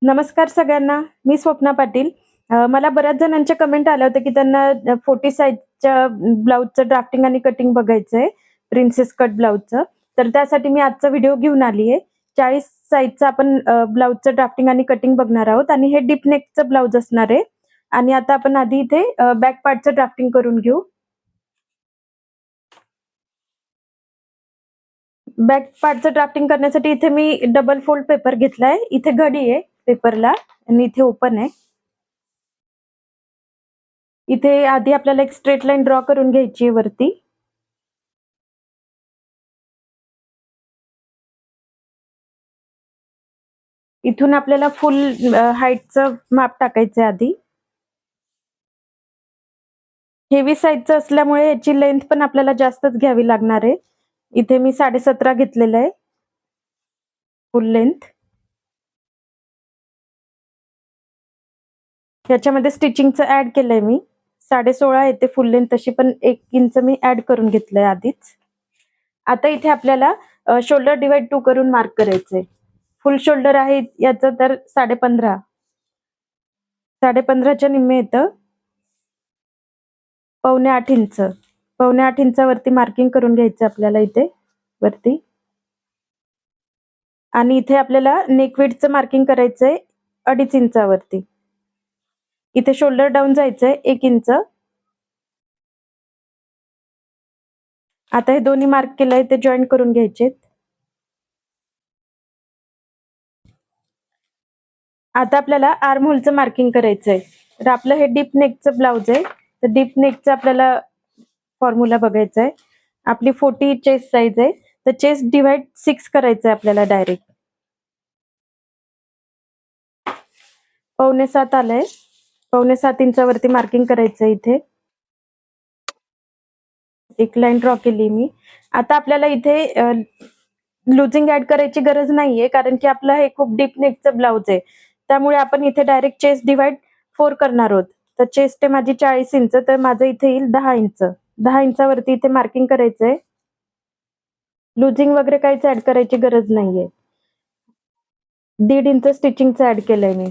नमस्कार सगळ्यांना. मी स्वप्ना पाटील. मला बऱ्याच जणांच्या कमेंट आल्या होत्या, की त्यांना 40 साइजच्या ब्लाउजचं ड्राफ्टिंग आणि कटिंग बघायचंय, प्रिन्सेस कट ब्लाउजचं. तर त्यासाठी मी आजचा व्हिडिओ घेऊन आली आहे. 40 साइजचं आपण ब्लाउजचं ड्राफ्टिंग आणि कटिंग बघणार आहोत आणि हे डीप नेकचं ब्लाउज असणार आहे. आणि आता आपण आधी इथे बॅक पार्टचं ड्राफ्टिंग करून घेऊ. बॅक पार्टचं ड्राफ्टिंग करण्यासाठी इथे मी डबल फोल्ड पेपर घेतलाय. इथे घडी आहे पेपरला आणि इथे ओपन आहे. इथे आधी आपल्याला एक स्ट्रेट लाईन ड्रॉ करून घ्यायची आहे वरती. इथून आपल्याला फुल हाईटचं माप टाकायचं आधी. हेवी साईजचं असल्यामुळे याची लेंथ पण आपल्याला जास्तच घ्यावी लागणार आहे. इथे मी 17.5 घेतलेलं आहे फुल लेंथ. याच्यामध्ये स्टिचिंगचं ऍड केलंय मी. 16.5 येते फुल लेंथ, तशी पण 1 इंच मी ऍड करून घेतलंय आधीच. आता इथे आपल्याला शोल्डर डिवाइड 2 करून मार्क करायचंय. फुल शोल्डर आहे याचं तर 15.5. 15.5च्या निम्मे येतं. 7.25 इंच. 7.25 इंचावरती मार्किंग करून घ्यायचं आपल्याला इथे वरती. आणि इथे आपल्याला नेक विड्थचं मार्किंग करायचंय 2.5 इंचावरती. इथे शोल्डर डाऊन जायचंय 1 इंच. आता हे दोन्ही मार्क केलंय ते जॉईन करून घ्यायचेत. आता आपल्याला आर्म होलचं मार्किंग करायचंय. तर आपलं हे डीप नेकचं ब्लाउज आहे. तर डीप नेकचं आपल्याला फॉर्म्युला बघायचा आहे. आपली 40 चेस्ट साईज आहे, तर चेस्ट डिवाइड 6 करायचं आहे आपल्याला डायरेक्ट. 7.25 आलंय. 7.25 इंचावरती मार्किंग करायचं इथे. एक लाईन ड्रॉ केली मी. आता आपल्याला इथे लुजिंग ऍड करायची गरज नाहीये, कारण की आपलं हे खूप डीप नेकचं ब्लाउज आहे. त्यामुळे आपण इथे डायरेक्ट चेस्ट डिवाइड 4 करणार आहोत. तर चेस्ट आहे माझी 40 इंच, तर माझं इथे येईल 10 इंच. 10 इंचावरती इथे मार्किंग करायचंय. लुजिंग वगैरे काहीच ऍड करायची गरज नाहीये. 1.5 इंच स्टिचिंगचं ऍड केलंय मी.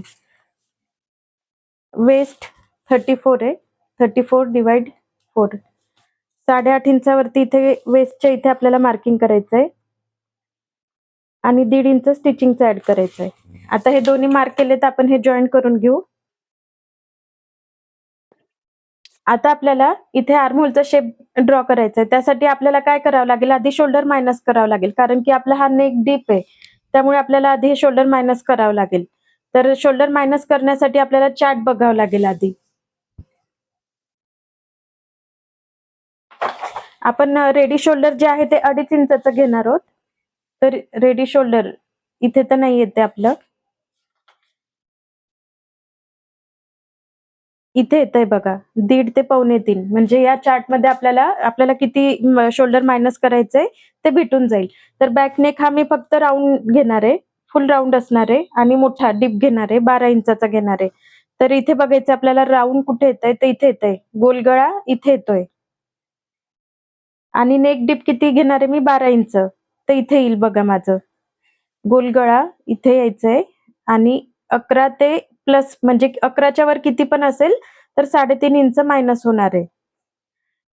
वेस्ट 34 आहे. 34 डिवाइड 4. 8.5 इंचावरती इथे वेस्टच्या इथे आपल्याला मार्किंग करायचंय आणि 1.5 इंच स्टिचिंगचं ऍड करायचंय. आता हे दोन्ही मार्क केले तर आपण हे जॉईन करून घेऊ. आता आपल्याला इथे आर्महोलचा शेप ड्रॉ करायचा आहे. त्यासाठी आपल्याला काय करावं लागेल, आधी शोल्डर मायनस करावं लागेल, कारण की आपला हा नेक डीप आहे. त्यामुळे आपल्याला आधी हे शोल्डर मायनस करावं लागेल. तर शोल्डर मायनस करण्यासाठी आपल्याला चार्ट बघावं लागेल आधी. आपण रेडी शोल्डर जे आहे ते 2.5 इंचाचं घेणार आहोत. तर रेडी शोल्डर इथे तर नाही येते आपलं. इथे येतंय बघा 1.5 ते 2.25. म्हणजे या चार्ट मध्ये आपल्याला किती शोल्डर मायनस करायचंय ते भेटून जाईल. तर बॅक नेक हा मी फक्त राऊंड घेणार आहे, फुल राऊंड असणार आहे आणि मोठा डीप घेणार आहे, 12 इंचाचा घेणार आहे. तर इथे बघायचं आपल्याला राऊंड कुठे येतंय, तर इथे येतंय. गोलगळा इथे येतोय आणि नेक डीप किती घेणार आहे मी, 12 इंच. तर इथे येईल बघा माझं. गोलगळा इथे यायचंय आणि 11 ते प्लस, म्हणजे 11च्या वर किती पण असेल तर 3.5 इंच मायनस होणार आहे.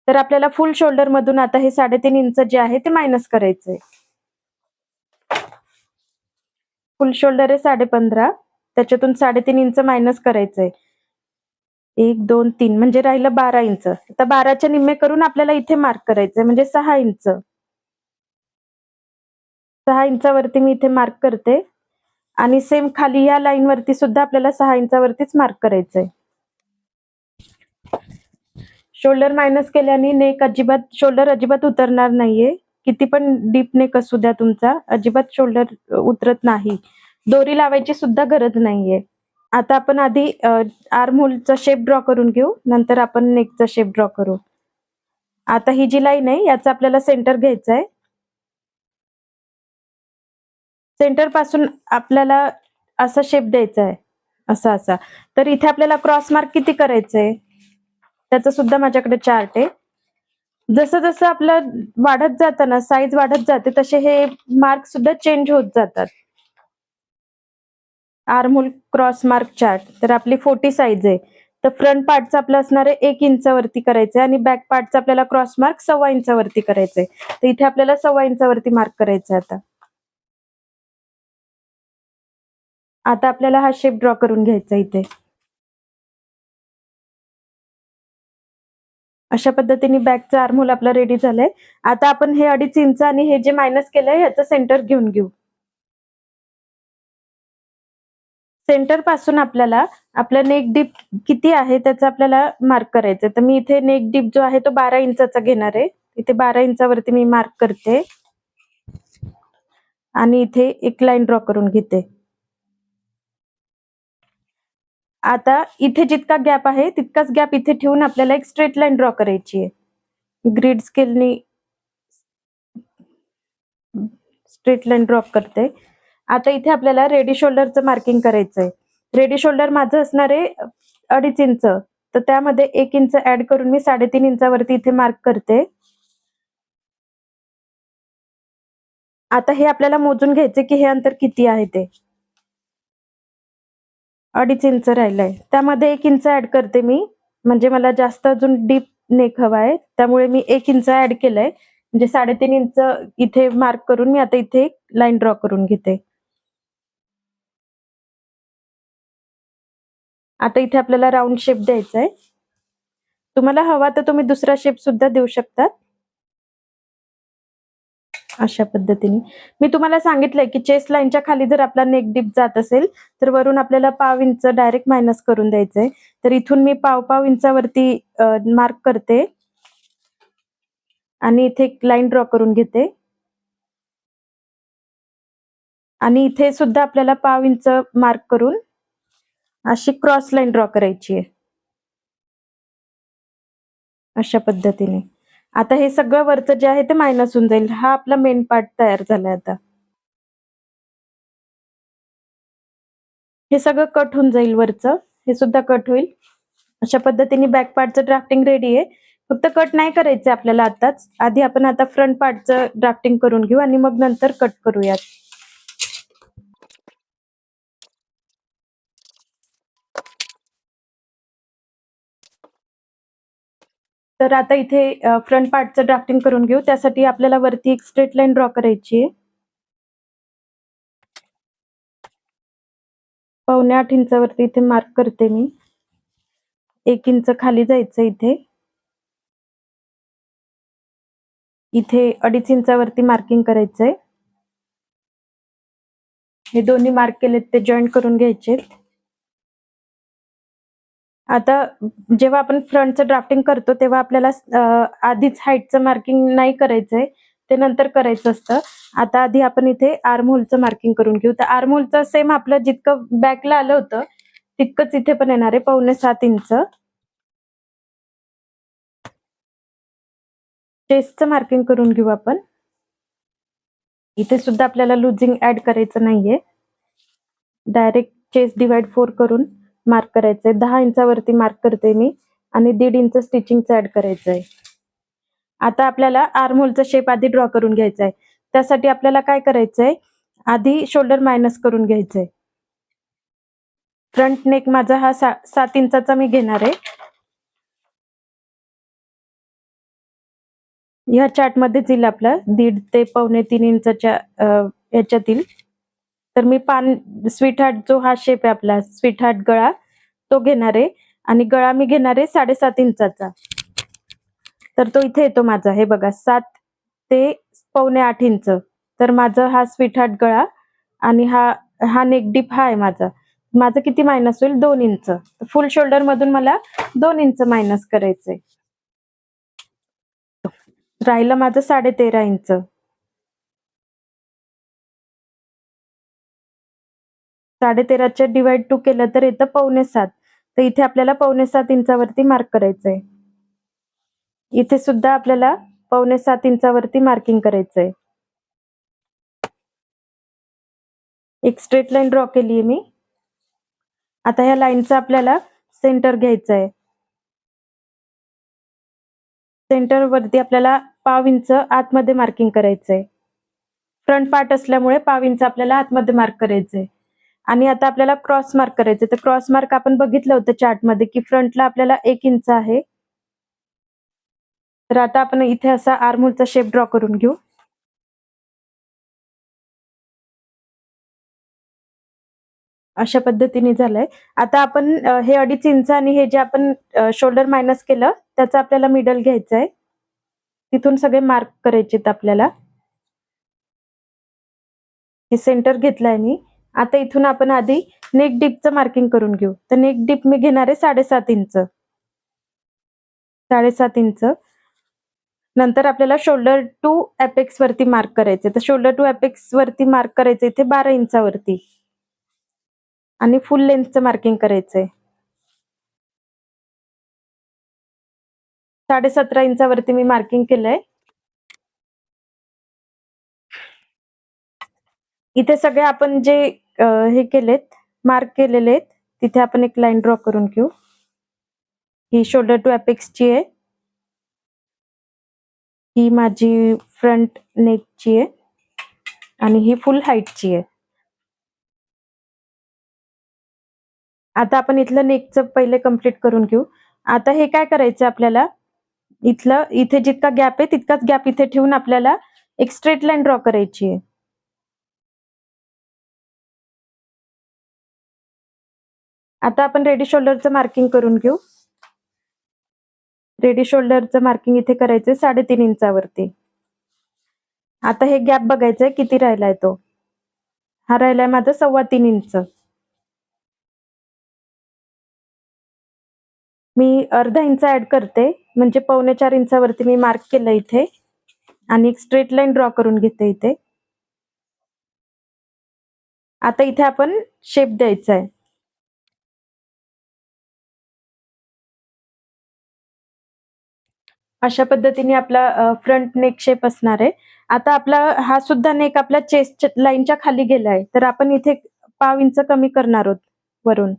तर आपल्याला फुल शोल्डर मधून आता हे 3.5 इंच जे आहे ते मायनस करायचंय. फुल शोल्डर आहे 15.5, त्याच्यातून 3.5 इंच मायनस करायचंय. 1 2 3 म्हणजे राहिलं 12 इंच. आता 12च्या निम्मे करून आपल्याला इथे मार्क करायचंय, म्हणजे 6 इंच. 6 इंचावरती मी इथे मार्क करते आणि सेम खाली या लाईन वरती सुद्धा आपल्याला 6 इंचावरतीच मार्क करायचंय. शोल्डर मायनस केल्याने शोल्डर अजिबात उतरणार नाहीये. किती पण डीप नेक असू द्या तुमचा, अजिबात शोल्डर उतरत नाही. दोरी लावायची सुद्धा गरज नाहीये. आता आपण आधी आर्म होलचा शेप ड्रॉ करून घेऊ, नंतर आपण नेकचा शेप ड्रॉ करू. आता ही जी लाईन आहे याचा आपल्याला सेंटर घ्यायचा आहे. सेंटर पासून आपल्याला असा शेप द्यायचा आहे, असा. तर इथे आपल्याला क्रॉस मार्क किती करायचंय त्याचं सुद्धा माझ्याकडे चार्ट आहे. जसं जसं आपलं वाढत जातं ना, साईज वाढत जाते, तसे हे मार्क सुद्धा चेंज होत जातात. Armhole cross mark chart. तर आपली 40 साईज आहे. तर फ्रंट पार्टचं आपलं असणार आहे 1 इंचावरती करायचंय आणि बॅक पार्टचं आपल्याला क्रॉस मार्क 1.25 इंचावरती करायचंय. तर इथे आपल्याला 1.25 इंचावरती मार्क करायचंय आता. आता आपल्याला हा शेप ड्रॉ करून घ्यायचा इथे. अशा पद्धतीने बॅकचा आर्महोल आपला रेडी झालाय. आता आपण हे 2.5 इंच आणि हे जे मायनस केलंय ह्याचं सेंटर घेऊन घेऊ. सेंटर पासून आपल्याला आपलं नेक डीप किती आहे त्याचं आपल्याला मार्क करायचंय. तर मी इथे नेक डीप जो आहे तो 12 इंचाचा घेणार आहे. इथे 12 इंचावरती मी मार्क करते आणि इथे एक लाईन ड्रॉ करून घेते. आता इथे जितका गॅप आहे तितकाच गॅप इथे ठेवून आपल्याला एक स्ट्रेट लाईन ड्रॉ करायची आहे. ग्रीड स्केलनी स्ट्रेट लाईन ड्रॉ करते. आता इथे आपल्याला रेडी शोल्डरचं मार्किंग करायचंय. रेडी शोल्डर माझं असणार आहे 2.5 इंच. तर त्यामध्ये 1 इंच ऍड करून मी 3.5 इंचावरती इथे मार्क करते. आता हे आपल्याला मोजून घ्यायचे की हे अंतर किती आहे ते. 2.5 इंच राहिलंय. त्यामध्ये 1 इंच ऍड करते मी. म्हणजे मला जास्त अजून डीप नेक हवाय. त्यामुळे मी 1 इंच ऍड केलंय. म्हणजे 3.5 इंच इथे मार्क करून मी आता इथे लाईन ड्रॉ करून घेते. आता इथे आपल्याला राऊंड शेप द्यायचा आहे. तुम्हाला हवा तर तुम्ही दुसरा शेप सुद्धा देऊ शकता. अशा पद्धतीने मी तुम्हाला सांगितलंय की चेस्ट लाईनच्या खाली जर आपला नेक डीप जात असेल तर वरून आपल्याला 1/2 इंच डायरेक्ट मायनस करून द्यायचंय. तर इथून मी 1/2 इंचावरती मार्क करते आणि इथे एक लाईन ड्रॉ करून घेते आणि इथे सुद्धा आपल्याला 1/2 इंच मार्क करून अशी क्रॉस लाईन ड्रॉ करायची आहे. अशा पद्धतीने आता हे सगळं वरचं जे आहे ते मायनस होऊन जाईल. हा आपला मेन पार्ट तयार झालाय. आता हे सगळं कट होऊन जाईल. वरचं हे सुद्धा कट होईल. अशा पद्धतीने बॅक पार्टचं ड्राफ्टिंग रेडी आहे. फक्त कट नाही करायचं आपल्याला आताच. आधी आपण आता फ्रंट पार्टचं ड्राफ्टिंग करून घेऊ आणि मग नंतर कट करूयात. तर आता इथे फ्रंट पार्टचं ड्राफ्टिंग करून घेऊ. त्यासाठी आपल्याला वरती एक स्ट्रेट लाईन ड्रॉ करायची आहे. 7.25 इंचावरती इथे मार्क करते मी. 1 इंच खाली जायचं इथे. इथे 2.5 इंचावरती मार्किंग करायचंय. हे दोन्ही मार्क केलेत ते जॉईंट करून घ्यायचे. आता जेव्हा आपण फ्रंटचं ड्राफ्टिंग करतो तेव्हा आपल्याला आधीच हाईटचं मार्किंग नाही करायचंय. ते नंतर करायचं असतं. आता आधी आपण इथे आर्महोलचं मार्किंग करून घेऊ. तर आर्महोलचं सेम आपलं जितकं बॅकला आलं होतं तितकंच इथे पण येणार आहे 6.25 इंच. चेस्टचं मार्किंग करून घेऊ आपण. इथे सुद्धा आपल्याला लुजिंग ऍड करायचं नाहीये. डायरेक्ट चेस्ट डिवाइड 4 करून मार्क करायचंय. 10 इंचावरती मार्क करते मी आणि 1.5 इंच स्टिचिंगचं ऍड करायचंय. आता आपल्याला आर्महोलचा शेप आधी ड्रॉ करून घ्यायचा आहे. त्यासाठी आपल्याला काय करायचंय, आधी शोल्डर मायनस करून घ्यायचंय. फ्रंट नेक माझा हा 7 इंचाचा मी घेणार आहे. ह्या चार्ट मध्येच येईल आपला 1.5 ते 2.25 इंचाच्या ह्याच्यातील. तर मी स्वीट हार्ट जो हा शेप आहे आपला स्वीट हार्ट गळा तो घेणार आहे आणि गळा मी घेणार आहे 7.5 इंचाचा. तर तो इथे येतो माझा. हे बघा 7 ते 7.25 इंच. तर माझा हा स्वीट हार्ट गळा आणि हा हा नेक डीप हा आहे माझा. माझं किती मायनस होईल 2 इंच. फुल शोल्डर मधून मला 2 इंच मायनस करायचंय. राहिलं माझं 13.5 इंच. 13.5च्या डिवाइड 2 केलं तर येतं 7.25. तर इथे आपल्याला 7.25 इंचावरती मार्क करायचंय. इथे सुद्धा आपल्याला 7.25 इंचावरती मार्किंग करायचंय. एक स्ट्रेट लाईन ड्रॉ केली मी. आता ह्या लाईनचा आपल्याला सेंटर घ्यायचा आहे. सेंटर वरती आपल्याला 1/2 इंच आतमध्ये मार्किंग करायचंय. फ्रंट पार्ट असल्यामुळे 1/2 इंच आपल्याला आतमध्ये मार्क करायचंय. आणि आता आपल्याला क्रॉस मार्क करायचं. तर क्रॉस मार्क आपण बघितलं होतं चार्टमध्ये की फ्रंटला आपल्याला 1 इंच आहे. तर आता आपण इथे असा आर्महोलचा शेप ड्रॉ करून घेऊ. अशा पद्धतीने झालंय. आता आपण हे 2.5 इंच आणि हे जे आपण शोल्डर मायनस केलं त्याचं आपल्याला मिडल घ्यायचंय. तिथून सगळे मार्क करायचेत आपल्याला. हे सेंटर घेतलंय मी. आता इथून आपण आधी नेक डीपचं मार्किंग करून घेऊ. तर नेक डीप मी घेणार आहे 7.5 इंच. 7.5 इंच. नंतर आपल्याला शोल्डर टू अपेक्स वरती मार्क करायचे. तर शोल्डर टू अपेक्स वरती मार्क करायचं इथे 12 इंचावरती. आणि फुल लेंथचं मार्किंग करायचंय. 17.5 इंचावरती मी मार्किंग केलंय. इथे सगळे आपण जे हे केलेत, मार्क केलेले आहेत, तिथे आपण एक लाईन ड्रॉ करून घेऊ. ही शोल्डर टू अपेक्सची आहे. ही माझी फ्रंट नेकची आहे आणि ही फुल हाईटची आहे. आता आपण इथलं नेकचं पहिले कंप्लीट करून घेऊ. आता हे काय करायचं आपल्याला, इथे जितका गॅप आहे तितकाच गॅप इथे ठेवून आपल्याला एक स्ट्रेट लाईन ड्रॉ करायची आहे. आता आपण रेडी शोल्डरचं मार्किंग करून घेऊ. रेडी शोल्डरचं मार्किंग इथे करायचंय 3.5 इंचावरती. आता हे गॅप बघायचंय किती राहिलाय तो. हा राहिलाय माझा 3.25 इंच. मी अर्धा इंच ऍड करते, म्हणजे 3.25 इंचावरती मी मार्क केलं इथे आणि एक स्ट्रेट लाईन ड्रॉ करून घेते इथे. आता इथे आपण शेप द्यायचा आहे. अशा पद्धतीने आपला फ्रंट नेक शेप असणार आहे. आता आपला हा सुद्धा नेक आपल्या चेस्ट लाईनच्या खाली गेलाय, तर आपण इथे 0.5 इंच कमी करणार आहोत वरून.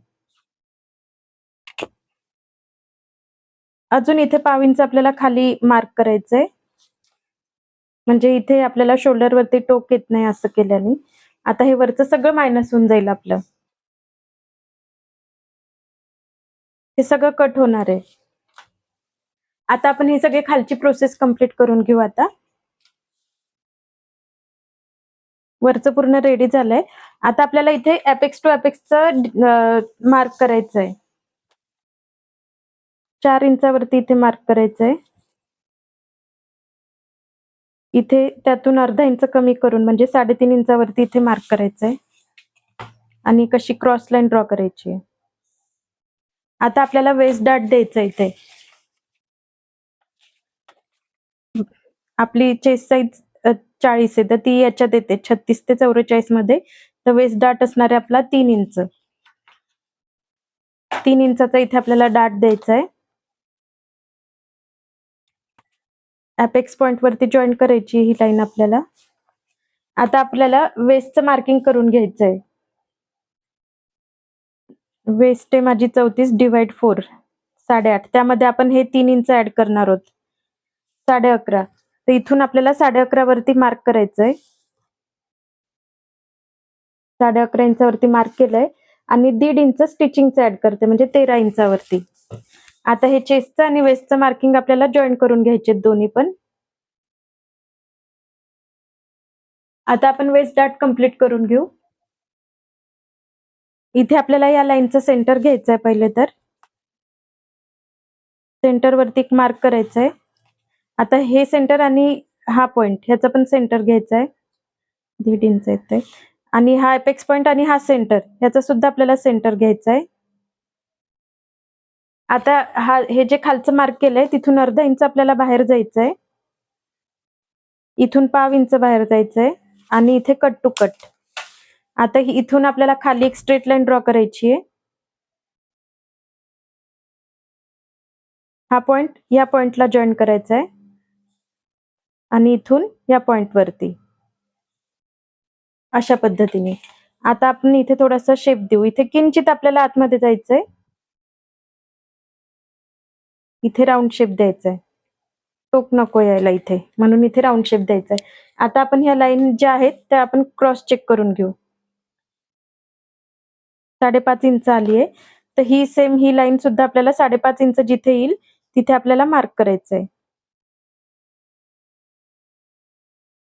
अजून इथे 0.5 इंच आपल्याला खाली मार्क करायचंय, म्हणजे इथे आपल्याला शोल्डरवरती टोक येत नाही असं केल्याने. आता हे वरचं सगळं मायनस होऊन जाईल आपलं. हे सगळं कट होणार आहे. आता आपण ही सगळी खालची प्रोसेस कंप्लीट करून घेऊ. आता वरचं पूर्ण रेडी झालंय. आता आपल्याला इथे अपेक्स टू अपेक्सचं मार्क करायचंय. 4 इंचावरती इथे मार्क करायचंय. इथे त्यातून अर्धा इंच कमी करून म्हणजे 3.5 इंचावरती इथे मार्क करायचंय आणि कशी क्रॉस लाईन ड्रॉ करायची आहे. आता आपल्याला वेस्ट डार्ट द्यायचं इथे. आपली चेस्ट साईज 40 आहे, तर ती याच्यात येते 36 ते 44 मध्ये. तर वेस्ट डार्ट असणार आहे आपला 3 इंच. 3 इंचाचा इथे आपल्याला डार्ट द्यायचा आहे. अपेक्स पॉइंट वरती जॉईन करायची ही लाईन आपल्याला. आता आपल्याला वेस्टचं मार्किंग करून घ्यायचंय. वेस्ट आहे माझी 34 डिवाइड 4 8.5. त्यामध्ये आपण हे 3 इंच ऍड करणार आहोत 11.5. तर इथून आपल्याला 11.5 वरती मार्क करायचंय. 11.5 इंचावरती मार्क केलंय आणि 1.5 इंच स्टिचिंगचं ऍड करते, म्हणजे 13 इंचावरती. आता हे चेस्टचं आणि वेस्टचं मार्किंग आपल्याला जॉईन करून घ्यायचे दोन्ही पण. आता आपण वेस्ट डार्ट कंप्लीट करून घेऊ. इथे आपल्याला या लाईनचं सेंटर घ्यायचं आहे पहिले. तर सेंटर वरती एक मार्क करायचं आहे. आता हे सेंटर आणि हा पॉइंट ह्याचा पण सेंटर घ्यायचा आहे. 1.5 इंच येते. आणि हा अपेक्स पॉइंट आणि हा सेंटर ह्याचा सुद्धा आपल्याला सेंटर घ्यायचा आहे. आता हे जे खालचं मार्क केलंय तिथून अर्धा इंच आपल्याला बाहेर जायचंय. इथून 0.5 इंच बाहेर जायचंय आणि इथे कट टू कट. आता इथून आपल्याला खाली एक स्ट्रेट लाईन ड्रॉ करायची आहे. हा पॉइंट या पॉइंटला जॉईन करायचा आहे आणि इथून या पॉइंट वरती अशा पद्धतीने. आता आपण इथे थोडासा शेप देऊ. इथे किंचित आपल्याला आतमध्ये जायचंय. इथे राऊंड शेप द्यायचा आहे. टोक नको यायला इथे, म्हणून इथे राऊंड शेप द्यायचा आहे. आता आपण ह्या लाईन ज्या आहेत त्या आपण क्रॉस चेक करून घेऊ. 5.5 इंच आली आहे. तर ही लाईन सुद्धा आपल्याला 5.5 इंच जिथे येईल तिथे आपल्याला मार्क करायचंय.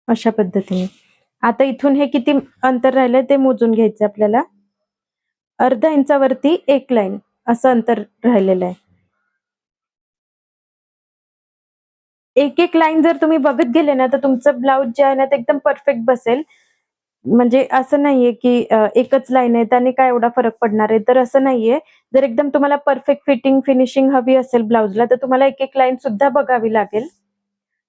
अशा पद्धतीने. आता इथून हे किती अंतर राहिलंय ते मोजून घ्यायचं आपल्याला. अर्ध्या इंचावरती 1 लाईन असं अंतर राहिलेलं आहे. एक लाईन जर तुम्ही बघत गेले ना, तर तुमचं ब्लाउज जे आहे ना, ते एकदम परफेक्ट बसेल. म्हणजे असं नाहीये, की एकच लाईन आहे त्याने काय एवढा फरक पडणार आहे, तर असं नाहीये. जर एकदम तुम्हाला परफेक्ट फिटिंग, फिनिशिंग हवी असेल ब्लाउजला, तर तुम्हाला एक लाईन सुद्धा बघावी लागेल.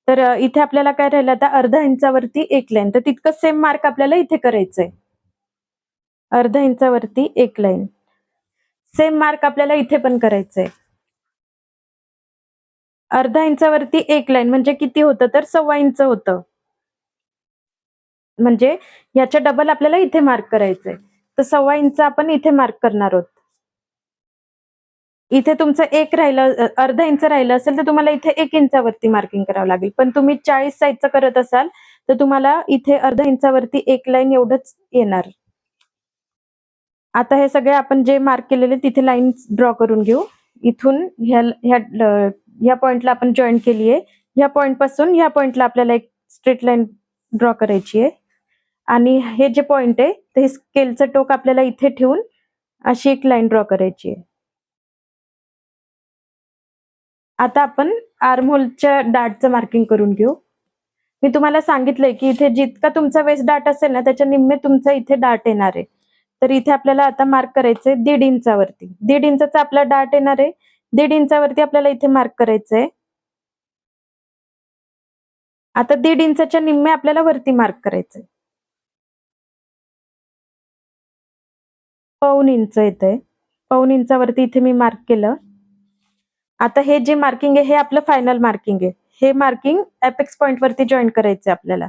तर इथे आपल्याला काय राहिलं आता अर्ध्या इंचावरती 1 लाईन. तर तितकंच सेम मार्क आपल्याला इथे करायचंय. अर्ध्या इंचावरती 1 लाईन. सेम मार्क आपल्याला इथे पण करायचंय. अर्ध्या इंचावरती 1 लाईन म्हणजे किती होतं तर 1.25 इंच होतं. म्हणजे याच्या डबल आपल्याला इथे मार्क करायचंय. तर 1.25 इंच आपण इथे मार्क करणार आहोत. इथे तुमचं अर्धा इंच राहिलं असेल तर तुम्हाला इथे 1 इंचावरती मार्किंग करावं लागेल. पण तुम्ही 40 साइजचं करत असाल तर तुम्हाला इथे अर्ध्या इंचावरती 1 लाईन एवढंच येणार. आता हे सगळे आपण जे मार्क केलेले तिथे लाईन्स ड्रॉ करून घेऊ. इथून ह्या पॉइंटला आपण जॉइन केली आहे. ह्या पॉइंटपासून ह्या पॉइंटला आपल्याला एक स्ट्रेट लाईन ड्रॉ करायची आहे. आणि हे जे पॉइंट आहे ते स्केलचं टोक आपल्याला इथे ठेवून अशी एक लाईन ड्रॉ करायची आहे. आता आपण आर्महोलच्या डार्टचं मार्किंग करून घेऊ. मी तुम्हाला सांगितलंय की इथे जितका तुमचा वेस्ट डार्ट असेल ना त्याच्या निम्मे तुमचा इथे डार्ट येणार आहे. तर इथे आपल्याला आता मार्क करायचंय 1.5 इंचावरती. 1.5 इंचाचा आपला डार्ट येणार आहे. 1.5 इंचावरती आपल्याला इथे मार्क करायचंय. आता 1.5 इंचाच्या निम्मे आपल्याला वरती मार्क करायचंय. 1.25 इंच येतंय. 1.25 इंचावरती इथे मी मार्क केलं. आता हे जे मार्किंग आहे हे आपलं फायनल मार्किंग आहे. हे मार्किंग एपेक्स पॉइंट वरती जॉइन करायचंय आपल्याला.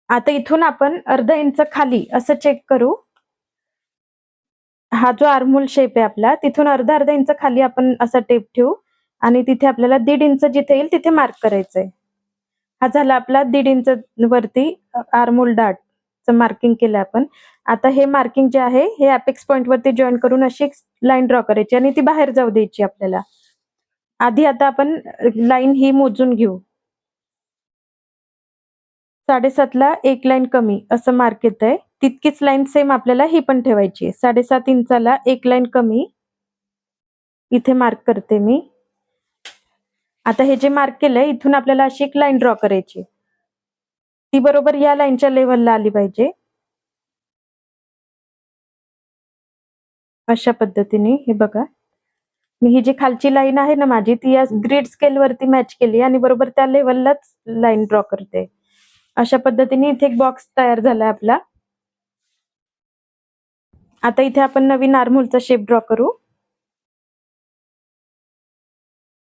आता इथून आपण अर्धा इंच खाली असं चेक करू. हा जो आर्महोल शेप आहे आपला तिथून अर्धा इंच खाली आपण असा टेप ठेवू आणि तिथे आपल्याला 1.5 इंच जिथे येईल तिथे मार्क करायचंय. हा झाला आपला 1.5 इंच वरती आर्महोल डार्टचं मार्किंग केलं आपण. आता हे मार्किंग जे आहे हे एपेक्स पॉइंट वरती जॉइन करून अशी एक लाईन ड्रॉ करायची आणि ती बाहेर जाऊ द्यायची आपल्याला. आधी आता आपण लाईन ही मोजून घेऊ. 7.5 ला 1 लाईन कमी असं मार्क येतंय. तितकीच लाईन सेम आपल्याला ही पण ठेवायची आहे. 7.5 इंचाला 1 लाईन कमी इथे मार्क करते मी. आता हे जे मार्क केलंय इथून आपल्याला अशी एक लाईन ड्रॉ करायची. ती बरोबर या लाईनच्या लेव्हलला आली पाहिजे. अशा पद्धतीने हे बघा. मी ही जी खालची लाईन आहे ना माझी ती या ग्रिड स्केल वरती मॅच केली आणि बरोबर त्या लेव्हललाच लाईन ड्रॉ करते. अशा पद्धतीने इथे एक बॉक्स तयार झालाय आपला. आता इथे आपण नवीन आर्महोलचा शेप ड्रॉ करू.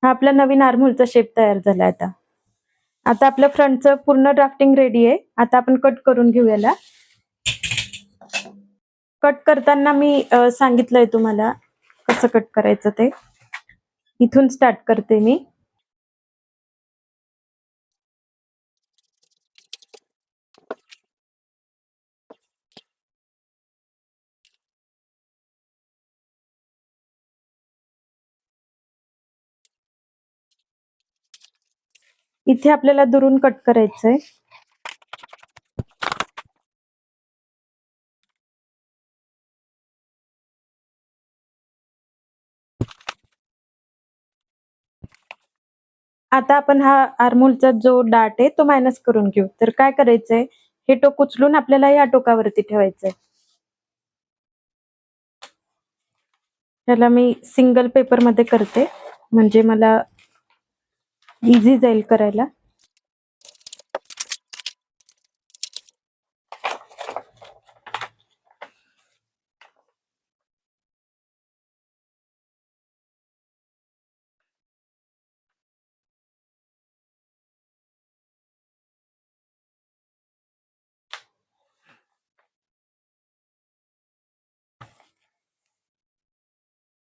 हा आपला नवीन आर्महोलचा शेप तयार झाला आता. आता आपलं फ्रंटचं पूर्ण ड्राफ्टिंग रेडी आहे. आता आपण कट करून घेऊ याला. कट करताना मी सांगितलंय तुम्हाला कसं कट करायचं ते. इथून स्टार्ट करते मी. इथे आपल्याला दुरून कट करायचंय. आता आपण हा आर्महोलचा जो डार्ट आहे तो मायनस करून घेऊ. तर काय करायचंय हे टोक उचलून आपल्याला या टोकावरती ठेवायचंय. त्याला मी सिंगल पेपर मध्ये करते म्हणजे मला इझी जाईल करायला.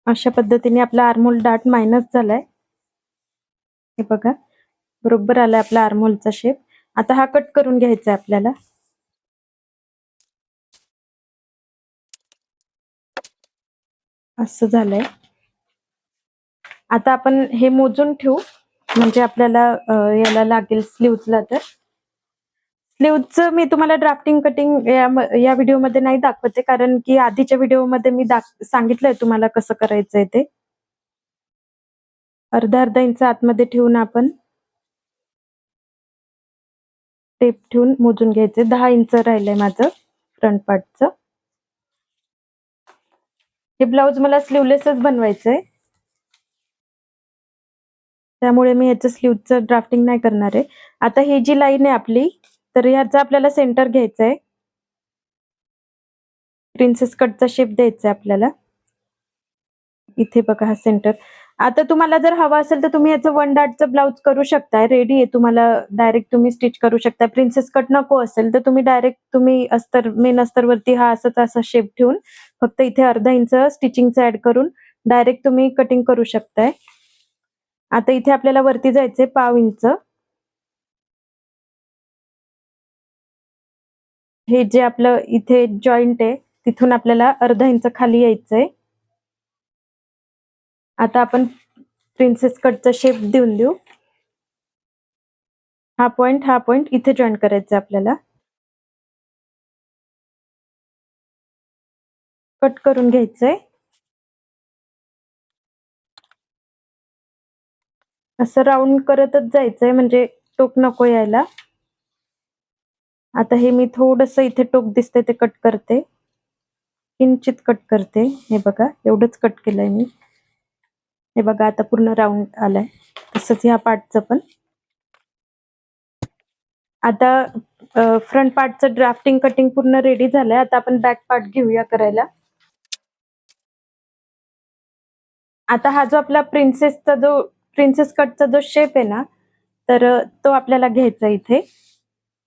अशा पद्धतीने आपला आर्महोल डार्ट मायनस झालाय. हे बघा बरोबर आलाय आपला आर्महोलचा शेप. आता हा कट करून घ्यायचा आपल्याला. असं झालंय. आता आपण हे मोजून ठेवू, म्हणजे आपल्याला याला लागेल स्लीव्हजला. तर स्लीव्हजचं मी तुम्हाला ड्राफ्टिंग कटिंग या व्हिडिओमध्ये नाही दाखवते, कारण की आधीच्या व्हिडिओमध्ये मी सांगितलंय तुम्हाला कसं करायचंय ते. अर्धा इंच आतमध्ये ठेवून आपण टेप ठेवून मोजून घ्यायचे. 10 इंच राहिलंय माझं फ्रंट पार्टचं. हे ब्लाउज मला स्लीवलेसच बनवायचंय, त्यामुळे मी ह्याचं स्लीवचं ड्राफ्टिंग नाही करणार आहे. आता ही जी लाईन आहे आपली, तर ह्याचा आपल्याला सेंटर घ्यायचंय. प्रिन्सेस कटचा शेप द्यायचा आहे आपल्याला. इथे बघा हा सेंटर. आता तुम्हाला जर हवा असेल तर तुम्ही याचं 1 डार्टचं ब्लाउज करू शकताय. रेडी आहे, तुम्हाला डायरेक्ट तुम्ही स्टिच करू शकता. प्रिन्सेस कट नको असेल तर तुम्ही डायरेक्ट अस्तर, मेन अस्तरवरती हा असा शेप ठेवून फक्त इथे अर्धा इंच स्टिचिंगचं ऍड करून डायरेक्ट तुम्ही कटिंग करू शकताय. आता इथे आपल्याला वरती जायचंय 1/2 इंच. हे जे आपलं इथे जॉईंट आहे तिथून आपल्याला अर्धा इंच खाली यायचंय. आता आपण प्रिन्सेस कटचा शेप देऊन देऊ. हा पॉइंट इथे जॉईन करायचा आपल्याला. कट करून घ्यायचंय. असं राऊंड करतच जायचंय, म्हणजे टोक नको यायला. आता हे मी थोडंसं इथे टोक दिसतंय ते कट करते, किंचित कट करते. हे बघा, एवढंच कट केलंय मी. हे बघा, आता पूर्ण राऊंड आलाय. तसंच ह्या पार्टचं पण. आता फ्रंट पार्टचं ड्राफ्टिंग कटिंग पूर्ण रेडी झालंय. आता आपण बॅक पार्ट घेऊया करायला. आता हा जो आपला प्रिन्सेस कटचा जो शेप आहे ना, तर तो आपल्याला घ्यायचा इथे.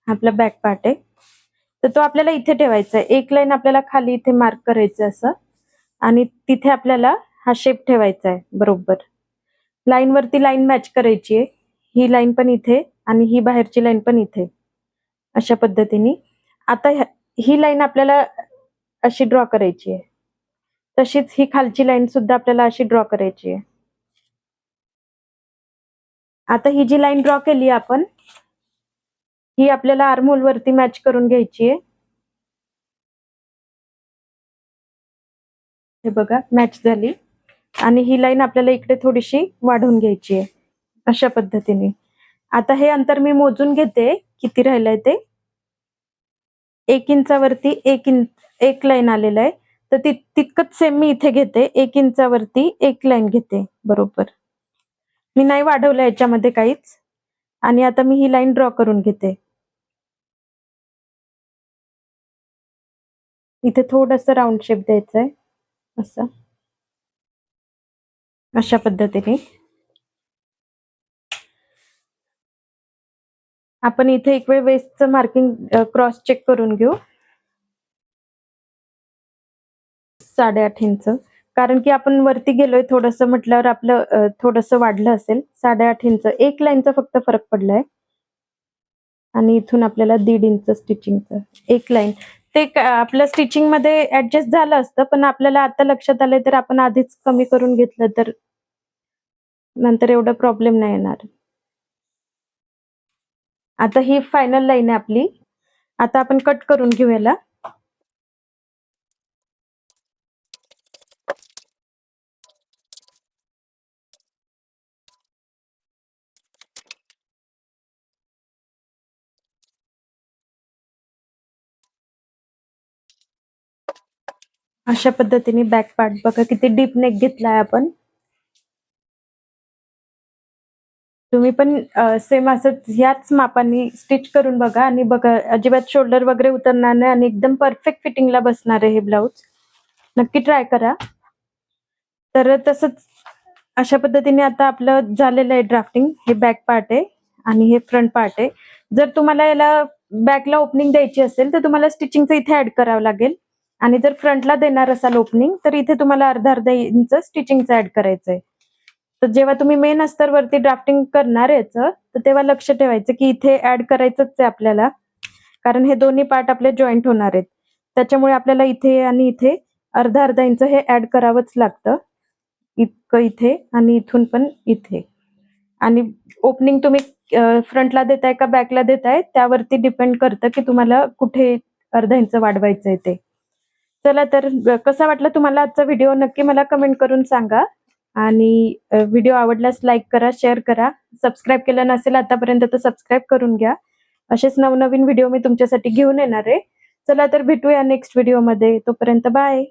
आपला बॅक पार्ट आहे, तर तो आपल्याला इथे ठेवायचा आहे. एक लाईन आपल्याला खाली इथे मार्क करायचं असं, आणि तिथे आपल्याला हा शेप ठेवायचा आहे बरोबर. लाईन वरती लाईन मॅच करायची आहे. ही लाईन पण इथे आणि ही बाहेरची लाईन पण इथे, अशा पद्धतीने. आता ही लाईन आपल्याला अशी ड्रॉ करायची आहे. तशीच ही खालची लाईन सुद्धा आपल्याला अशी ड्रॉ करायची आहे. आता ही जी लाईन ड्रॉ केली आपण, ही आपल्याला आर्महोल वरती मॅच करून घ्यायची आहे. हे बघा, मॅच झाली. आणि ही लाईन आपल्याला इकडे थोडीशी वाढवून घ्यायची आहे, अशा पद्धतीने. आता हे अंतर मी मोजून घेते किती राहिलंय ते. 1 इंचावरती एक लाईन आलेलं आहे, तर तितकंच सेम मी इथे घेते. 1 इंचावरती एक लाईन घेते बरोबर. मी नाही वाढवलं याच्यामध्ये काहीच. आणि आता मी ही लाईन ड्रॉ करून घेते. इथे थोडंसं राऊंड शेप द्यायचा आहे, असं, अशा पद्धतीने. आपण इथे एक वेळ वेस्टचं मार्किंग क्रॉस चेक करून घेऊ. 8.5 इंच, कारण की आपण वरती गेलोय थोडंसं म्हटल्यावर आपलं थोडंसं वाढलं असेल. 8.5 इंच, एक लाईनचा फक्त फरक पडलाय. आणि इथून आपल्याला 1.5 इंच स्टिचिंगचं एक लाईन. ते आपलं स्टिचिंग मध्ये ऍडजस्ट झालं असतं, पण आपल्याला आता लक्षात आलंय तर आपण आधीच कमी करून घेतलं तर नंतर एवढा प्रॉब्लेम नाही येणार. आता ही फायनल लाईन आहे आपली. आता आपण कट करून घेऊ याला. अशा पद्धतीने बॅक पार्ट बघा किती डीप नेक घेतलाय आपण. तुम्ही पण सेम असंच ह्याच मापाने स्टिच करून बघा, आणि बघा अजिबात शोल्डर वगैरे उतरणार नाही आणि एकदम परफेक्ट फिटिंगला बसणार आहे हे ब्लाउज. नक्की ट्राय करा. तर तसंच अशा पद्धतीने आता आपलं झालेलं आहे ड्राफ्टिंग. हे बॅक पार्ट आहे आणि हे फ्रंट पार्ट आहे. जर तुम्हाला याला बॅकला ओपनिंग द्यायची असेल तर तुम्हाला स्टिचिंगचं इथे ऍड करावं लागेल, आणि जर फ्रंटला देणार असाल ओपनिंग तर इथे तुम्हाला अर्धा इंच स्टिचिंगचं ऍड करायचंय. तर जेव्हा तुम्ही मेन अस्तरवरती ड्राफ्टिंग करणार याचं, तर तेव्हा लक्ष ठेवायचं की इथे ऍड करायचंच आहे आपल्याला, कारण हे दोन्ही पार्ट आपले जॉईंट होणार आहेत. त्याच्यामुळे आपल्याला इथे आणि इथे अर्धा अर्धा इंच हे ऍड करावंच लागतं, इतकं इथे आणि इथून पण इथे. आणि ओपनिंग तुम्ही फ्रंटला देताय का बॅकला देताय त्यावरती डिपेंड करतं की तुम्हाला कुठे अर्धा इंच वाढवायचंय ते. चला तर कसा वाटला तुम्हाला आजचा व्हिडिओ नक्की मला कमेंट करून सांगा. आणि व्हिडिओ आवडल्यास लाईक करा, शेअर करा. सबस्क्राईब केलं नसेल आतापर्यंत तर सबस्क्राईब करून घ्या. असेच नवनवीन व्हिडिओ मी तुमच्यासाठी घेऊन येणार आहे. चला तर भेटूया नेक्स्ट व्हिडिओमध्ये. तोपर्यंत बाय.